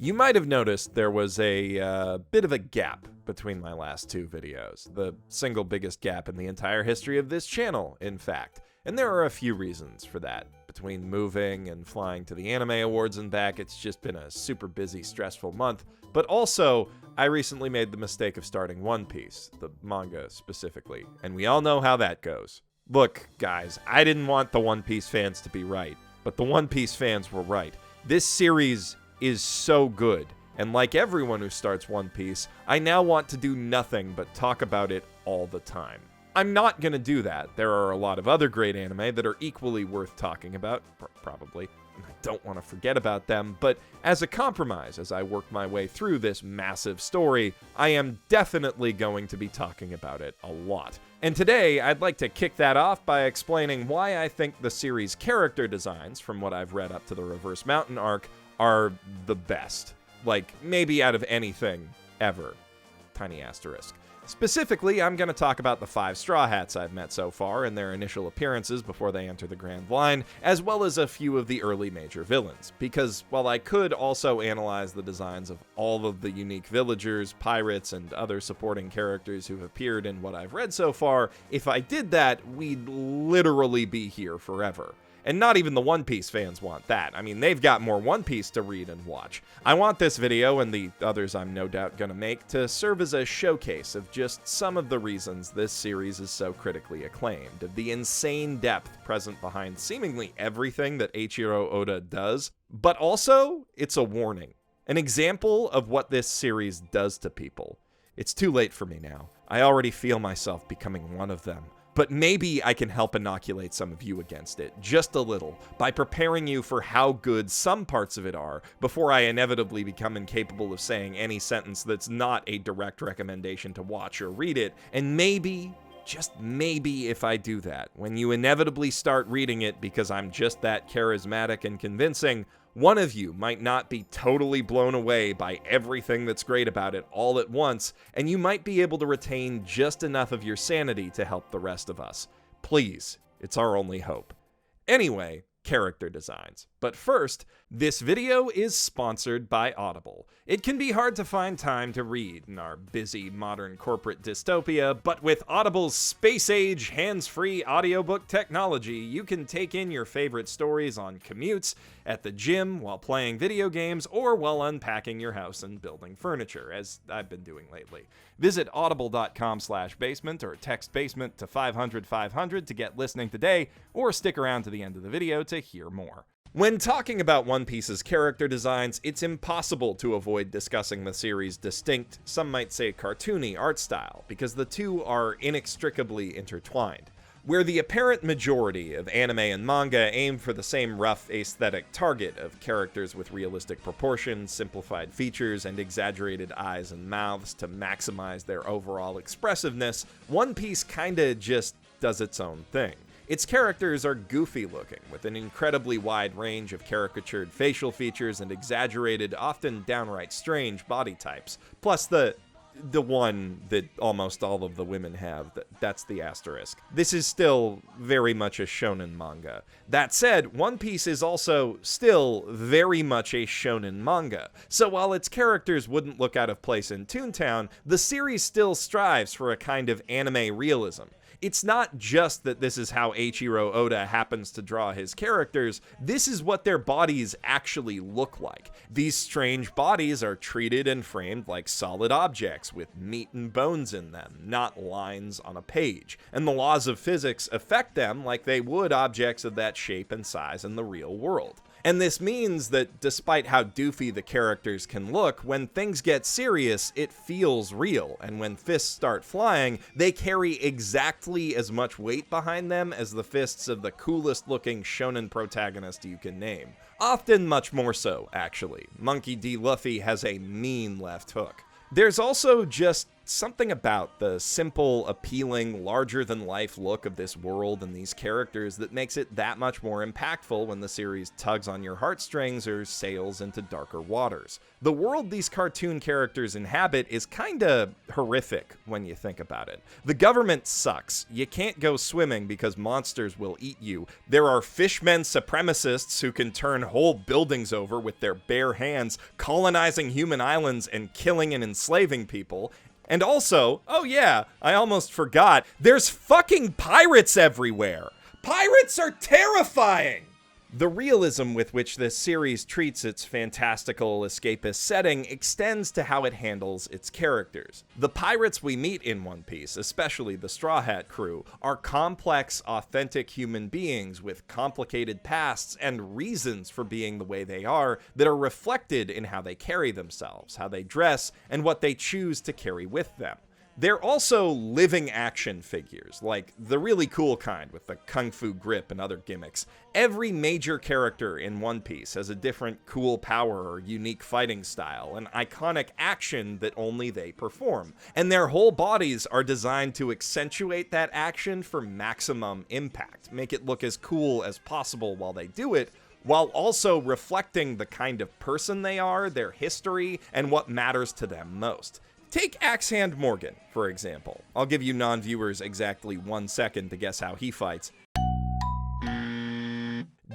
You might have noticed there was a bit of a gap between my last two videos, the single biggest gap in the entire history of this channel, in fact. And there are a few reasons for that. Between moving and flying to the Anime Awards and back, it's just been a super busy, stressful month. But also, I recently made the mistake of starting One Piece, the manga specifically, and we all know how that goes. Look, guys, I didn't want the One Piece fans to be right, but the One Piece fans were right. This series is so good, and like everyone who starts One Piece, I now want to do nothing but talk about it all the time. I'm not gonna do that. There are a lot of other great anime that are equally worth talking about, probably, and I don't want to forget about them, but as a compromise, as I work my way through this massive story, I am definitely going to be talking about it a lot. And today, I'd like to kick that off by explaining why I think the series' character designs, from what I've read up to the Reverse Mountain arc, are the best. Like, maybe out of anything ever. Tiny asterisk. Specifically, I'm going to talk about the 5 Straw Hats I've met so far and their initial appearances before they enter the Grand Line, as well as a few of the early major villains. Because while I could also analyze the designs of all of the unique villagers, pirates, and other supporting characters who've appeared in what I've read so far, if I did that, we'd literally be here forever. And not even the One Piece fans want that. I mean, they've got more One Piece to read and watch. I want this video, and the others I'm no doubt gonna make, to serve as a showcase of just some of the reasons this series is so critically acclaimed, of the insane depth present behind seemingly everything that Eichiro Oda does, but also, it's a warning. An example of what this series does to people. It's too late for me now. I already feel myself becoming one of them. But maybe I can help inoculate some of you against it, just a little, by preparing you for how good some parts of it are, before I inevitably become incapable of saying any sentence that's not a direct recommendation to watch or read it, and maybe, just maybe if I do that, when you inevitably start reading it because I'm just that charismatic and convincing, one of you might not be totally blown away by everything that's great about it all at once, and you might be able to retain just enough of your sanity to help the rest of us. Please, it's our only hope. Anyway, character designs. But first, this video is sponsored by Audible. It can be hard to find time to read in our busy modern corporate dystopia, but with Audible's space-age, hands-free audiobook technology, you can take in your favorite stories on commutes, at the gym, while playing video games, or while unpacking your house and building furniture, as I've been doing lately. Visit audible.com/basement or text basement to 500-500 to get listening today, or stick around to the end of the video to hear more. When talking about One Piece's character designs, it's impossible to avoid discussing the series' distinct, some might say cartoony, art style, because the two are inextricably intertwined. Where the apparent majority of anime and manga aim for the same rough aesthetic target of characters with realistic proportions, simplified features, and exaggerated eyes and mouths to maximize their overall expressiveness, One Piece kinda just does its own thing. Its characters are goofy looking, with an incredibly wide range of caricatured facial features and exaggerated, often downright strange body types. Plus the one that almost all of the women have, that's the asterisk. This is still very much a shonen manga. That said, One Piece is also still very much a shonen manga. So while its characters wouldn't look out of place in Toontown, the series still strives for a kind of anime realism. It's not just that this is how Eichiro Oda happens to draw his characters, this is what their bodies actually look like. These strange bodies are treated and framed like solid objects with meat and bones in them, not lines on a page. And the laws of physics affect them like they would objects of that shape and size in the real world. And this means that despite how doofy the characters can look, when things get serious, it feels real, and when fists start flying, they carry exactly as much weight behind them as the fists of the coolest looking shonen protagonist you can name. Often much more so, actually. Monkey Dee Luffy has a mean left hook. There's also just something about the simple, appealing, larger-than-life look of this world and these characters that makes it that much more impactful when the series tugs on your heartstrings or sails into darker waters. The world these cartoon characters inhabit is kinda horrific when you think about it. The government sucks. You can't go swimming because monsters will eat you. There are fishmen supremacists who can turn whole buildings over with their bare hands, colonizing human islands and killing and enslaving people. And also, oh yeah, I almost forgot, there's fucking pirates everywhere! Pirates are terrifying! The realism with which this series treats its fantastical, escapist setting extends to how it handles its characters. The pirates we meet in One Piece, especially the Straw Hat crew, are complex, authentic human beings with complicated pasts and reasons for being the way they are that are reflected in how they carry themselves, how they dress, and what they choose to carry with them. They're also living action figures, like the really cool kind with the kung fu grip and other gimmicks. Every major character in One Piece has a different cool power or unique fighting style, an iconic action that only they perform. And their whole bodies are designed to accentuate that action for maximum impact, make it look as cool as possible while they do it, while also reflecting the kind of person they are, their history, and what matters to them most. Take Axe-Hand Morgan, for example. I'll give you non-viewers exactly 1 second to guess how he fights.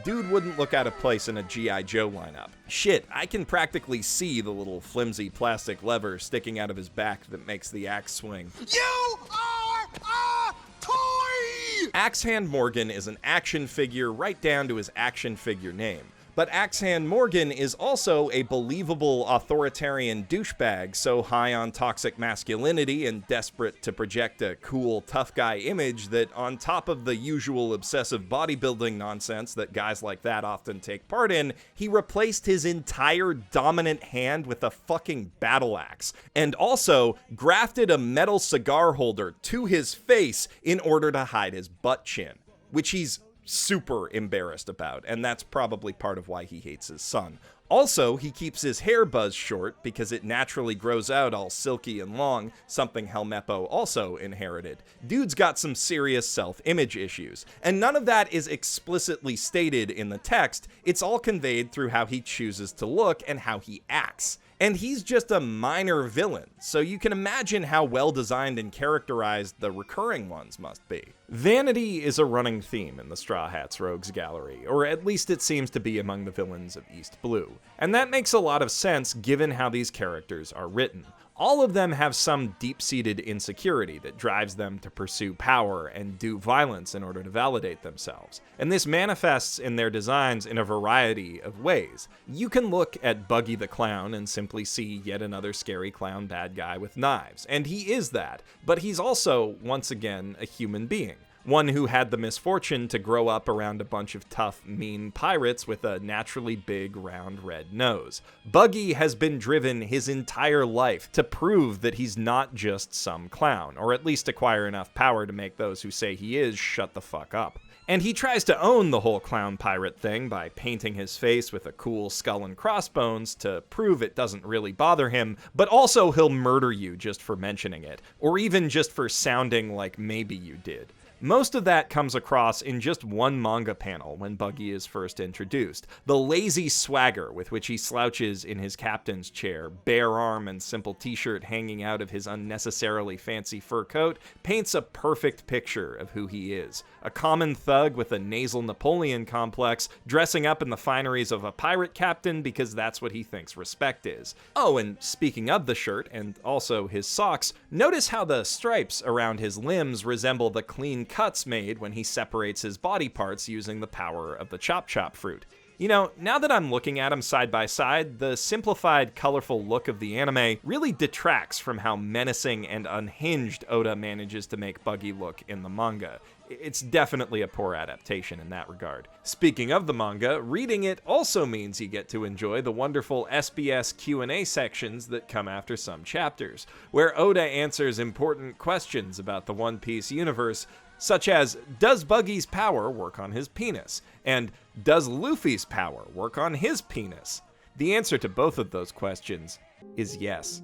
Dude wouldn't look out of place in a G.I. Joe lineup. Shit, I can practically see the little flimsy plastic lever sticking out of his back that makes the axe swing. You are a toy! Axe-Hand Morgan is an action figure right down to his action figure name. But Axe-Hand Morgan is also a believable authoritarian douchebag so high on toxic masculinity and desperate to project a cool, tough guy image that on top of the usual obsessive bodybuilding nonsense that guys like that often take part in, he replaced his entire dominant hand with a fucking battle axe, and also grafted a metal cigar holder to his face in order to hide his butt chin, which he's super embarrassed about, and that's probably part of why he hates his son. Also, he keeps his hair buzzed short because it naturally grows out all silky and long, something Helmeppo also inherited. Dude's got some serious self-image issues, and none of that is explicitly stated in the text, it's all conveyed through how he chooses to look and how he acts. And he's just a minor villain, so you can imagine how well designed and characterized the recurring ones must be. Vanity is a running theme in the Straw Hats Rogues Gallery, or at least it seems to be among the villains of East Blue. And that makes a lot of sense given how these characters are written. All of them have some deep-seated insecurity that drives them to pursue power and do violence in order to validate themselves. And this manifests in their designs in a variety of ways. You can look at Buggy the Clown and simply see yet another scary clown bad guy with knives, and he is that, but he's also, once again, a human being. One who had the misfortune to grow up around a bunch of tough, mean pirates with a naturally big, round, red nose. Buggy has been driven his entire life to prove that he's not just some clown, or at least acquire enough power to make those who say he is shut the fuck up. And he tries to own the whole clown pirate thing by painting his face with a cool skull and crossbones to prove it doesn't really bother him, but also he'll murder you just for mentioning it, or even just for sounding like maybe you did. Most of that comes across in just one manga panel when Buggy is first introduced. The lazy swagger with which he slouches in his captain's chair, bare arm and simple t-shirt hanging out of his unnecessarily fancy fur coat, paints a perfect picture of who he is. A common thug with a nasal Napoleon complex, dressing up in the fineries of a pirate captain because that's what he thinks respect is. Oh, and speaking of the shirt, and also his socks, notice how the stripes around his limbs resemble the clean cuts made when he separates his body parts using the power of the Chop Chop fruit. You know, now that I'm looking at them side by side, the simplified, colorful look of the anime really detracts from how menacing and unhinged Oda manages to make Buggy look in the manga. It's definitely a poor adaptation in that regard. Speaking of the manga, reading it also means you get to enjoy the wonderful SBS Q&A sections that come after some chapters, where Oda answers important questions about the One Piece universe, such as, does Buggy's power work on his penis? And does Luffy's power work on his penis? The answer to both of those questions is yes.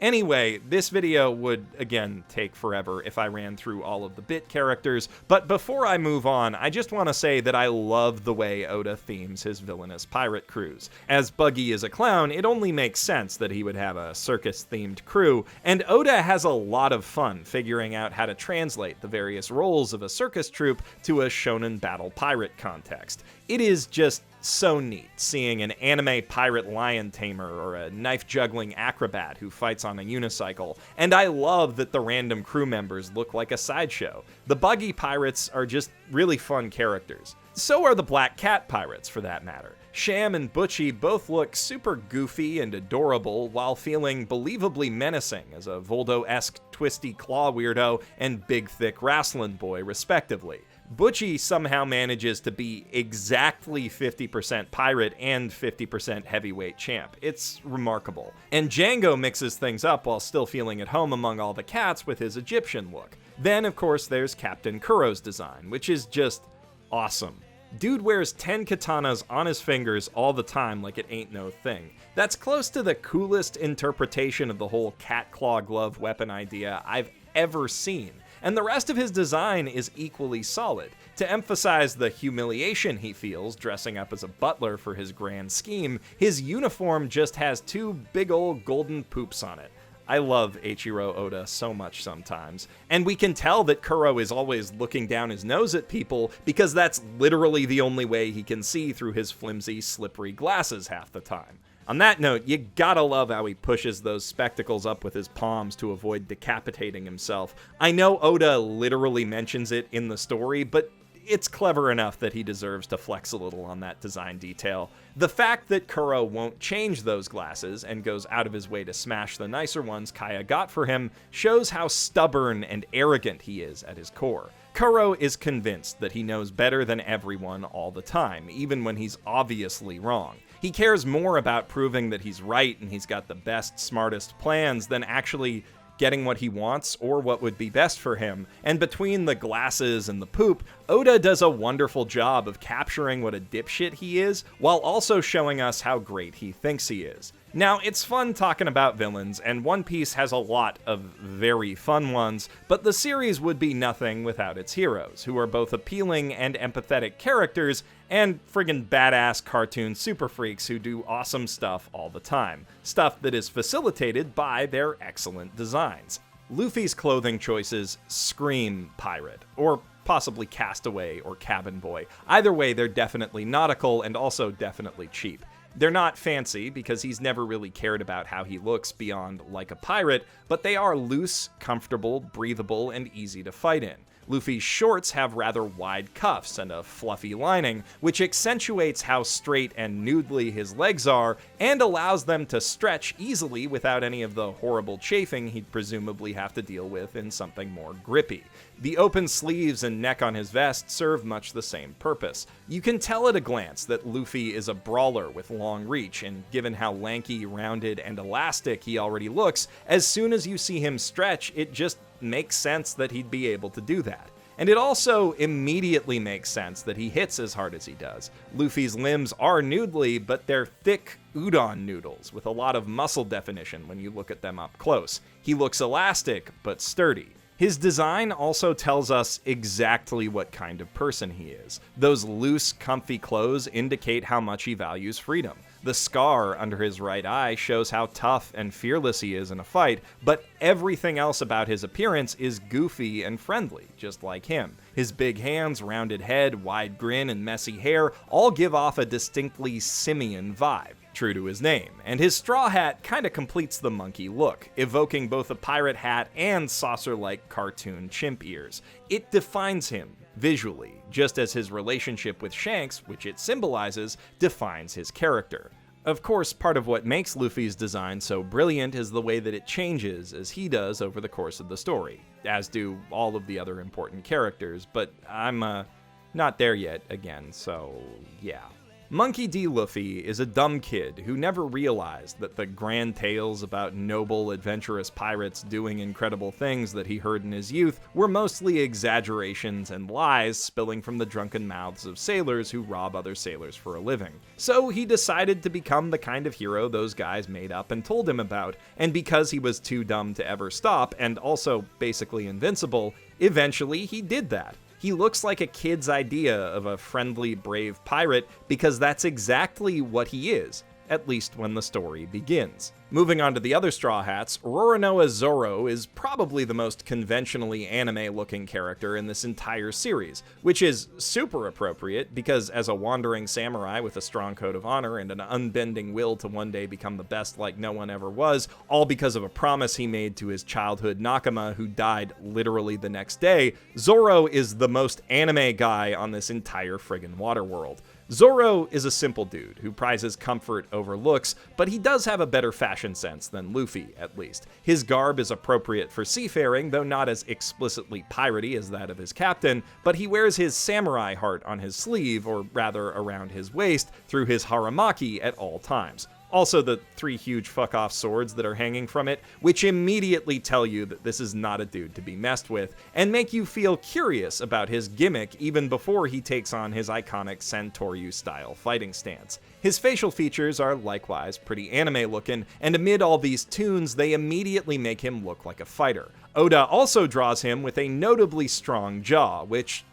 Anyway, this video would, again, take forever if I ran through all of the bit characters, but before I move on, I just want to say that I love the way Oda themes his villainous pirate crews. As Buggy is a clown, it only makes sense that he would have a circus-themed crew, and Oda has a lot of fun figuring out how to translate the various roles of a circus troupe to a shonen battle pirate context. It is just so neat seeing an anime pirate lion tamer or a knife-juggling acrobat who fights on a unicycle, and I love that the random crew members look like a sideshow. The Buggy pirates are just really fun characters. So are the Black Cat pirates, for that matter. Sham and Butchie both look super goofy and adorable while feeling believably menacing as a Voldo-esque twisty claw weirdo and big thick wrestling boy, respectively. Butchie somehow manages to be exactly 50% pirate and 50% heavyweight champ. It's remarkable. And Django mixes things up while still feeling at home among all the cats with his Egyptian look. Then, of course, there's Captain Kuro's design, which is just awesome. Dude wears 10 katanas on his fingers all the time like it ain't no thing. That's close to the coolest interpretation of the whole cat claw glove weapon idea I've ever seen. And the rest of his design is equally solid. To emphasize the humiliation he feels dressing up as a butler for his grand scheme, his uniform just has 2 big old golden poops on it. I love Eichiro Oda so much sometimes. And we can tell that Kuro is always looking down his nose at people because that's literally the only way he can see through his flimsy, slippery glasses half the time. On that note, you gotta love how he pushes those spectacles up with his palms to avoid decapitating himself. I know Oda literally mentions it in the story, but it's clever enough that he deserves to flex a little on that design detail. The fact that Kuro won't change those glasses and goes out of his way to smash the nicer ones Kaya got for him shows how stubborn and arrogant he is at his core. Kuro is convinced that he knows better than everyone all the time, even when he's obviously wrong. He cares more about proving that he's right and he's got the best, smartest plans than actually getting what he wants or what would be best for him. And between the glasses and the poop, Oda does a wonderful job of capturing what a dipshit he is, while also showing us how great he thinks he is. Now, it's fun talking about villains, and One Piece has a lot of very fun ones, but the series would be nothing without its heroes, who are both appealing and empathetic characters, and friggin' badass cartoon super freaks who do awesome stuff all the time. Stuff that is facilitated by their excellent designs. Luffy's clothing choices scream pirate, or possibly castaway or cabin boy. Either way, they're definitely nautical and also definitely cheap. They're not fancy because he's never really cared about how he looks beyond like a pirate, but they are loose, comfortable, breathable, and easy to fight in. Luffy's shorts have rather wide cuffs and a fluffy lining, which accentuates how straight and noodly his legs are and allows them to stretch easily without any of the horrible chafing he'd presumably have to deal with in something more grippy. The open sleeves and neck on his vest serve much the same purpose. You can tell at a glance that Luffy is a brawler with long reach, and given how lanky, rounded, and elastic he already looks, as soon as you see him stretch, it just makes sense that he'd be able to do that. And it also immediately makes sense that he hits as hard as he does. Luffy's limbs are noodly, but they're thick udon noodles with a lot of muscle definition when you look at them up close. He looks elastic, but sturdy. His design also tells us exactly what kind of person he is. Those loose, comfy clothes indicate how much he values freedom. The scar under his right eye shows how tough and fearless he is in a fight, but everything else about his appearance is goofy and friendly, just like him. His big hands, rounded head, wide grin, and messy hair all give off a distinctly simian vibe, true to his name, and his straw hat kinda completes the monkey look, evoking both a pirate hat and saucer-like cartoon chimp ears. It defines him visually, just as his relationship with Shanks, which it symbolizes, defines his character. Of course, part of what makes Luffy's design so brilliant is the way that it changes as he does over the course of the story, as do all of the other important characters, but I'm not there yet again, so yeah. Monkey D. Luffy is a dumb kid who never realized that the grand tales about noble, adventurous pirates doing incredible things that he heard in his youth were mostly exaggerations and lies spilling from the drunken mouths of sailors who rob other sailors for a living. So he decided to become the kind of hero those guys made up and told him about, and because he was too dumb to ever stop, and also basically invincible, eventually he did that. He looks like a kid's idea of a friendly, brave pirate because that's exactly what he is, at least when the story begins. Moving on to the other Straw Hats, Roronoa Zoro is probably the most conventionally anime-looking character in this entire series, which is super appropriate because as a wandering samurai with a strong code of honor and an unbending will to one day become the best like no one ever was, all because of a promise he made to his childhood nakama who died literally the next day, Zoro is the most anime guy on this entire friggin' waterworld. Zorro is a simple dude who prizes comfort over looks, but he does have a better fashion sense than Luffy, at least. His garb is appropriate for seafaring, though not as explicitly piratey as that of his captain, but he wears his samurai heart on his sleeve, or rather around his waist, through his haramaki at all times. Also the 3 huge fuck-off swords that are hanging from it, which immediately tell you that this is not a dude to be messed with, and make you feel curious about his gimmick even before he takes on his iconic Santoryu-style fighting stance. His facial features are likewise pretty anime-looking, and amid all these tunes, they immediately make him look like a fighter. Oda also draws him with a notably strong jaw, which,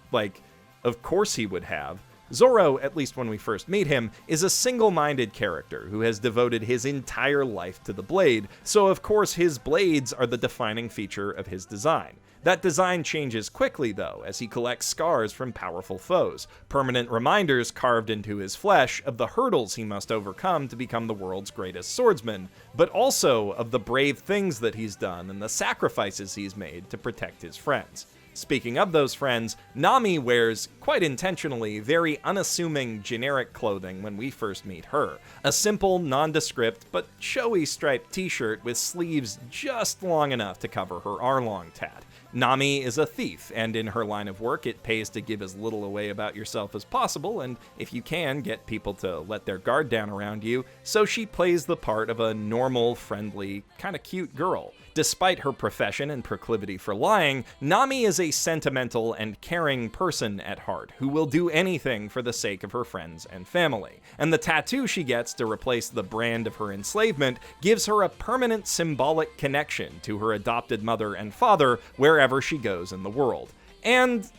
of course he would have. Zorro, at least when we first meet him, is a single-minded character who has devoted his entire life to the blade, so of course his blades are the defining feature of his design. That design changes quickly, though, as he collects scars from powerful foes, permanent reminders carved into his flesh of the hurdles he must overcome to become the world's greatest swordsman, but also of the brave things that he's done and the sacrifices he's made to protect his friends. Speaking of those friends, Nami wears, quite intentionally, very unassuming generic clothing when we first meet her. A simple, nondescript, but showy striped t-shirt with sleeves just long enough to cover her arlong tat. Nami is a thief, and in her line of work, it pays to give as little away about yourself as possible, and if you can, get people to let their guard down around you, so she plays the part of a normal, friendly, kinda cute girl. Despite her profession and proclivity for lying, Nami is a sentimental and caring person at heart, who will do anything for the sake of her friends and family. And the tattoo she gets to replace the brand of her enslavement gives her a permanent symbolic connection to her adopted mother and father wherever she goes in the world. And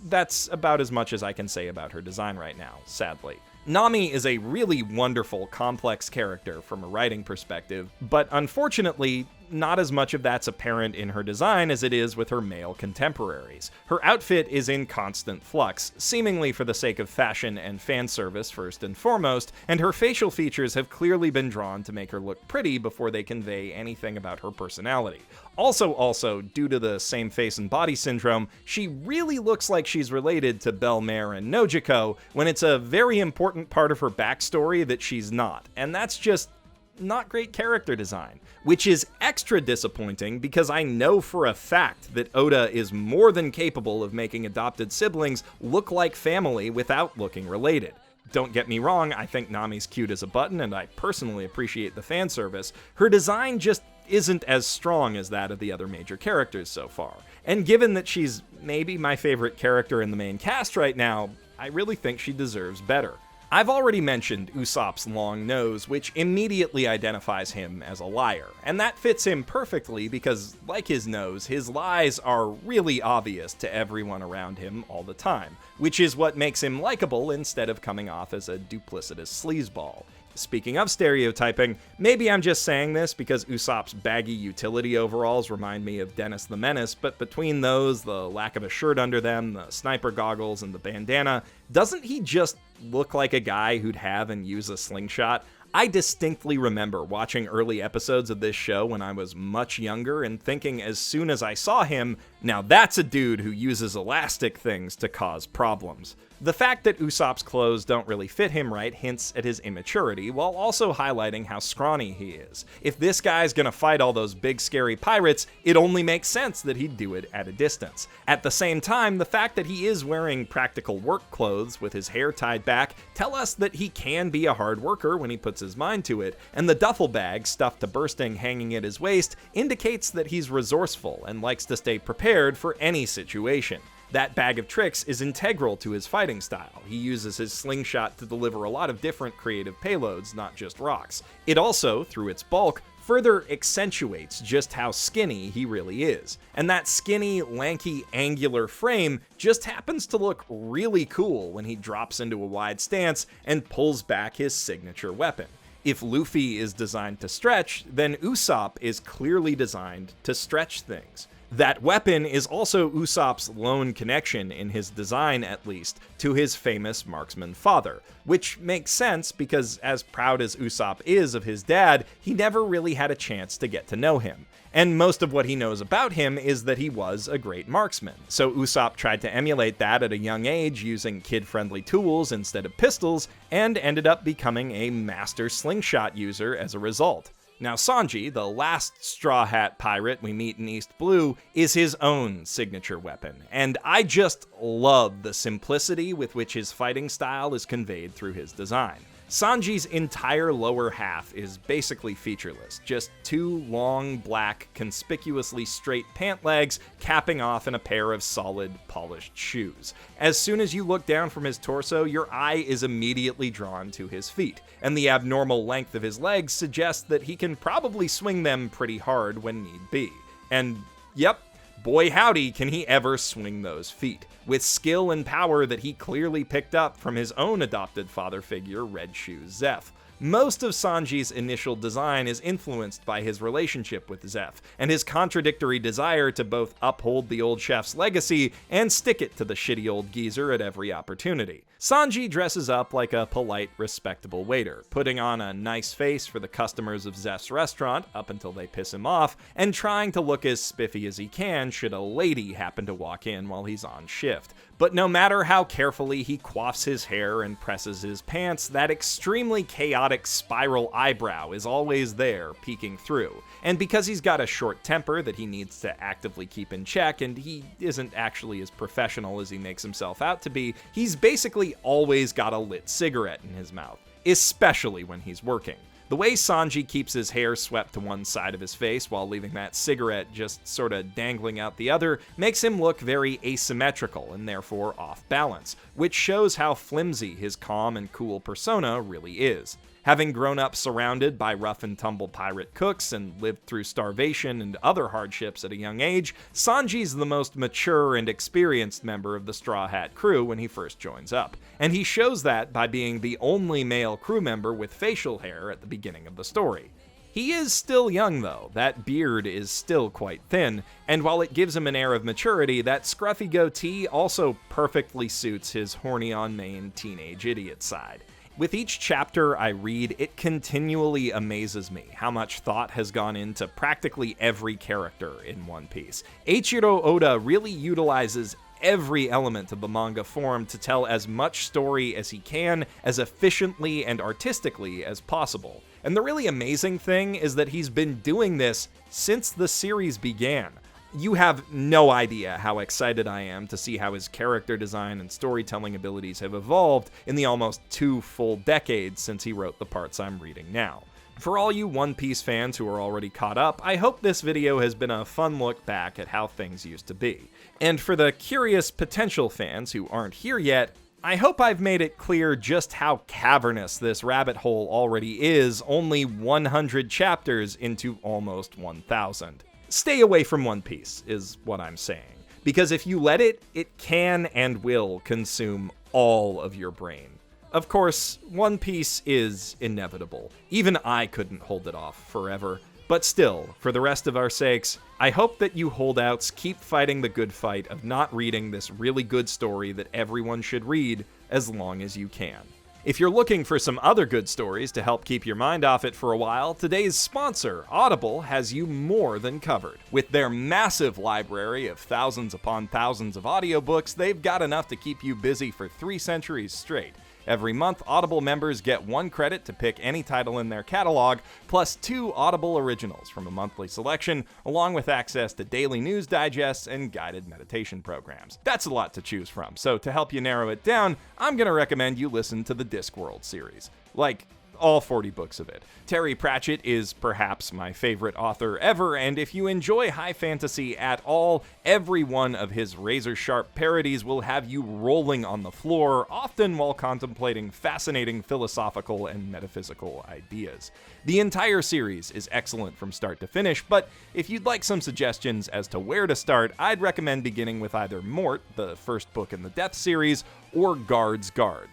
that's about as much as I can say about her design right now, sadly. Nami is a really wonderful, complex character from a writing perspective, but unfortunately, not as much of that's apparent in her design as it is with her male contemporaries. Her outfit is in constant flux, seemingly for the sake of fashion and fan service first and foremost, and her facial features have clearly been drawn to make her look pretty before they convey anything about her personality. Also, due to the same face and body syndrome, she really looks like she's related to Belle-Mère and Nojiko, when it's a very important part of her backstory that she's not, and that's just not great character design, which is extra disappointing because I know for a fact that Oda is more than capable of making adopted siblings look like family without looking related. Don't get me wrong, I think Nami's cute as a button, and I personally appreciate the fan service. Her design just isn't as strong as that of the other major characters so far. And given that she's maybe my favorite character in the main cast right now, I really think she deserves better. I've already mentioned Usopp's long nose, which immediately identifies him as a liar, and that fits him perfectly because, like his nose, his lies are really obvious to everyone around him all the time, which is what makes him likable instead of coming off as a duplicitous sleazeball. Speaking of stereotyping, maybe I'm just saying this because Usopp's baggy utility overalls remind me of Dennis the Menace, but between those, the lack of a shirt under them, the sniper goggles, and the bandana, doesn't he just look like a guy who'd have and use a slingshot? I distinctly remember watching early episodes of this show when I was much younger and thinking as soon as I saw him, now that's a dude who uses elastic things to cause problems. The fact that Usopp's clothes don't really fit him right hints at his immaturity, while also highlighting how scrawny he is. If this guy's gonna fight all those big scary pirates, it only makes sense that he'd do it at a distance. At the same time, the fact that he is wearing practical work clothes with his hair tied back tell us that he can be a hard worker when he puts his mind to it, and the duffel bag stuffed to bursting hanging at his waist indicates that he's resourceful and likes to stay prepared for any situation. That bag of tricks is integral to his fighting style. He uses his slingshot to deliver a lot of different creative payloads, not just rocks. It also, through its bulk, further accentuates just how skinny he really is. And that skinny, lanky, angular frame just happens to look really cool when he drops into a wide stance and pulls back his signature weapon. If Luffy is designed to stretch, then Usopp is clearly designed to stretch things. That weapon is also Usopp's lone connection, in his design at least, to his famous marksman father, which makes sense because as proud as Usopp is of his dad, he never really had a chance to get to know him. And most of what he knows about him is that he was a great marksman. So Usopp tried to emulate that at a young age using kid-friendly tools instead of pistols, and ended up becoming a master slingshot user as a result. Now Sanji, the last Straw Hat pirate we meet in East Blue, is his own signature weapon, and I just love the simplicity with which his fighting style is conveyed through his design. Sanji's entire lower half is basically featureless, just two long, black, conspicuously straight pant legs capping off in a pair of solid, polished shoes. As soon as you look down from his torso, your eye is immediately drawn to his feet, and the abnormal length of his legs suggests that he can probably swing them pretty hard when need be. And yep, boy howdy can he ever swing those feet, with skill and power that he clearly picked up from his own adopted father figure, Red Shoes Zeph. Most of Sanji's initial design is influenced by his relationship with Zeph, and his contradictory desire to both uphold the old chef's legacy and stick it to the shitty old geezer at every opportunity. Sanji dresses up like a polite, respectable waiter, putting on a nice face for the customers of Zeph's restaurant up until they piss him off, and trying to look as spiffy as he can should a lady happen to walk in while he's on shift. But no matter how carefully he coiffs his hair and presses his pants, that extremely chaotic spiral eyebrow is always there, peeking through. And because he's got a short temper that he needs to actively keep in check, and he isn't actually as professional as he makes himself out to be, he's basically always got a lit cigarette in his mouth, especially when he's working. The way Sanji keeps his hair swept to one side of his face while leaving that cigarette just sorta dangling out the other makes him look very asymmetrical and therefore off balance, which shows how flimsy his calm and cool persona really is. Having grown up surrounded by rough and tumble pirate cooks and lived through starvation and other hardships at a young age, Sanji's the most mature and experienced member of the Straw Hat crew when he first joins up. And he shows that by being the only male crew member with facial hair at the beginning of the story. He is still young though, that beard is still quite thin, and while it gives him an air of maturity, that scruffy goatee also perfectly suits his horny-on-main teenage idiot side. With each chapter I read, it continually amazes me how much thought has gone into practically every character in One Piece. Eichiro Oda really utilizes every element of the manga form to tell as much story as he can, as efficiently and artistically as possible. And the really amazing thing is that he's been doing this since the series began. You have no idea how excited I am to see how his character design and storytelling abilities have evolved in the almost 2 full decades since he wrote the parts I'm reading now. For all you One Piece fans who are already caught up, I hope this video has been a fun look back at how things used to be. And for the curious potential fans who aren't here yet, I hope I've made it clear just how cavernous this rabbit hole already is, only 100 chapters into almost 1,000. Stay away from One Piece, is what I'm saying. Because if you let it, it can and will consume all of your brain. Of course, One Piece is inevitable. Even I couldn't hold it off forever. But still, for the rest of our sakes, I hope that you holdouts keep fighting the good fight of not reading this really good story that everyone should read as long as you can. If you're looking for some other good stories to help keep your mind off it for a while, today's sponsor, Audible, has you more than covered. With their massive library of thousands upon thousands of audiobooks, they've got enough to keep you busy for 3 centuries straight. Every month, Audible members get 1 credit to pick any title in their catalog, plus 2 Audible originals from a monthly selection, along with access to daily news digests and guided meditation programs. That's a lot to choose from, so to help you narrow it down, I'm going to recommend you listen to the Discworld series. Like, all 40 books of it. Terry Pratchett is perhaps my favorite author ever, and if you enjoy high fantasy at all, every one of his razor-sharp parodies will have you rolling on the floor, often while contemplating fascinating philosophical and metaphysical ideas. The entire series is excellent from start to finish, but if you'd like some suggestions as to where to start, I'd recommend beginning with either Mort, the first book in the Death series, or Guards,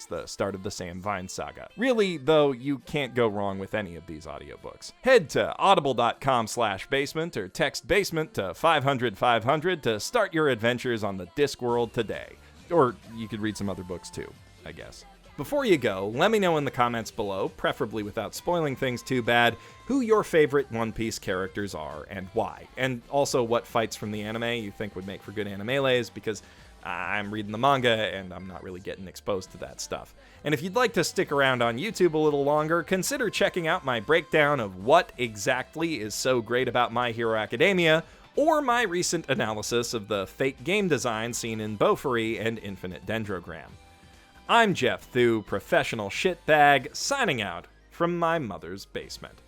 the start of the Sam Vine saga. Really, though, you can't go wrong with any of these audiobooks. Head to audible.com/basement or text basement to 500-500 to start your adventures on the Discworld today. Or you could read some other books too, I guess. Before you go, let me know in the comments below, preferably without spoiling things too bad, who your favorite One Piece characters are and why. And also what fights from the anime you think would make for good animes, because I'm reading the manga and I'm not really getting exposed to that stuff. And if you'd like to stick around on YouTube a little longer, consider checking out my breakdown of what exactly is so great about My Hero Academia, or my recent analysis of the fake game design seen in Bofuri and Infinite Dendrogram. I'm Geoff Thew, professional shitbag, signing out from my mother's basement.